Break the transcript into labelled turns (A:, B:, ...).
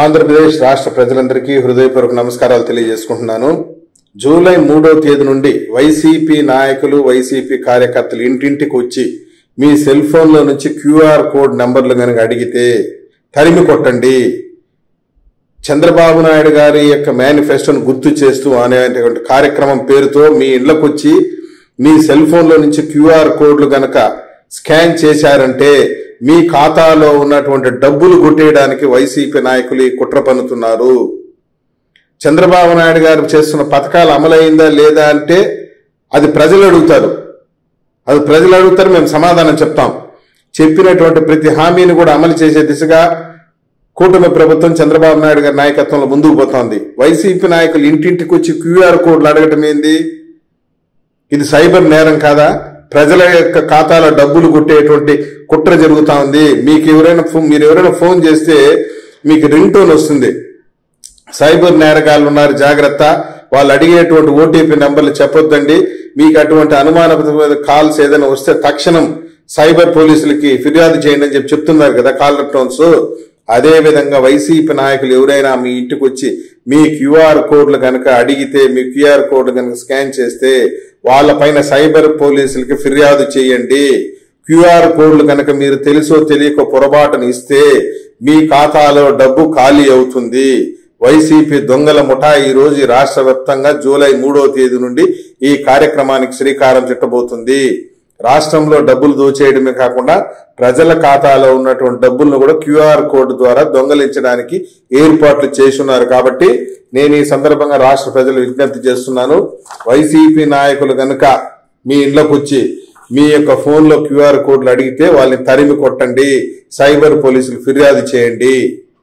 A: ఆంధ్రప్రదేశ్ రాష్ట్ర ప్రజలందరికీ హృదయపూర్వక నమస్కారాలు తెలియజేసుకుంటున్నాను. జూలై 3వ తేదీ నుండి వైసీపీ నాయకులు, వైసీపీ కార్యకర్తలు ఇంటింటికి వచ్చి మీ సెల్ ఫోన్లో నుంచి క్యూఆర్ కోడ్ నంబర్లు కనుక అడిగితే తరిమి కొట్టండి. చంద్రబాబు నాయుడు గారి యొక్క మేనిఫెస్టోను గుర్తు చేస్తూ అనేటువంటి కార్యక్రమం పేరుతో మీ ఇళ్లకు వచ్చి మీ సెల్ ఫోన్లో నుంచి క్యూఆర్ కోడ్లు గనక స్కాన్ చేశారంటే మీ ఖాతాలో ఉన్నటువంటి డబ్బులు కొట్టేయడానికి వైసీపీ నాయకులు కుట్ర పన్నుతున్నారు. చంద్రబాబు నాయుడు గారు చేస్తున్న పథకాలు అమలైందా లేదా అంటే అది ప్రజలు అడుగుతారు. మేము సమాధానం చెప్తాం. చెప్పినటువంటి ప్రతి హామీని కూడా అమలు చేసే దిశగా కూటమి ప్రభుత్వం చంద్రబాబు నాయుడు గారి నాయకత్వంలో ముందుకు పోతోంది. వైసీపీ నాయకులు ఇంటింటికి వచ్చి క్యూఆర్ కోడ్లు అడగటం ఏంది? ఇది సైబర్ నేరం కాదా? ప్రజల యొక్క ఖాతాలో డబ్బులు కొట్టేటువంటి కుట్ర జరుగుతా ఉంది. మీరు ఎవరైనా ఫోన్ చేస్తే మీకు రింగ్ టోన్ వస్తుంది. సైబర్ నేరగాళ్ళు ఉన్నారు, జాగ్రత్త, వాళ్ళు అడిగేటువంటి ఓటీపీ నెంబర్లు చెప్పొద్దండి. మీకు అటువంటి అనుమానాస్పద కాల్స్ ఏదైనా వస్తే తక్షణం సైబర్ పోలీసులకి ఫిర్యాదు చేయండి అని చెప్తున్నారు కదా కాలర్ టోన్స్. అదే విధంగా వైసీపీ నాయకులు ఎవరైనా మీ ఇంటికి వచ్చి మీ క్యూఆర్ కోడ్లు కనుక అడిగితే, మీ క్యూఆర్ కోడ్లు కనుక స్కాన్ చేస్తే వాళ్ళపైన సైబర్ పోలీసులకి ఫిర్యాదు చేయండి. క్యూఆర్ కోడ్లు కనుక మీరు తెలుసో తెలియక పొరపాటును ఇస్తే మీ ఖాతాలో డబ్బు ఖాళీ అవుతుంది. వైసీపీ దొంగల ముఠా ఈ రోజు రాష్ట్ర వ్యాప్తంగా జూలై 3వ తేదీ నుండి ఈ కార్యక్రమానికి శ్రీకారం చుట్టబోతుంది. రాష్ట్రంలో డబ్బులు దోచేయడమే కాకుండా ప్రజల ఖాతాలో ఉన్నటువంటి డబ్బులను కూడా క్యూఆర్ కోడ్ ద్వారా దొంగలించడానికి ఏర్పాట్లు చేస్తున్నారు. కాబట్టి నేను ఈ సందర్భంగా రాష్ట్ర ప్రజలు విజ్ఞప్తి చేస్తున్నాను. వైసీపీ నాయకులు కనుక మీ ఇళ్లకు వచ్చి మీ యొక్క ఫోన్లో క్యూఆర్ కోడ్లు అడిగితే వాళ్ళని తరిమి కొట్టండి, సైబర్ పోలీసులు ఫిర్యాదు చేయండి.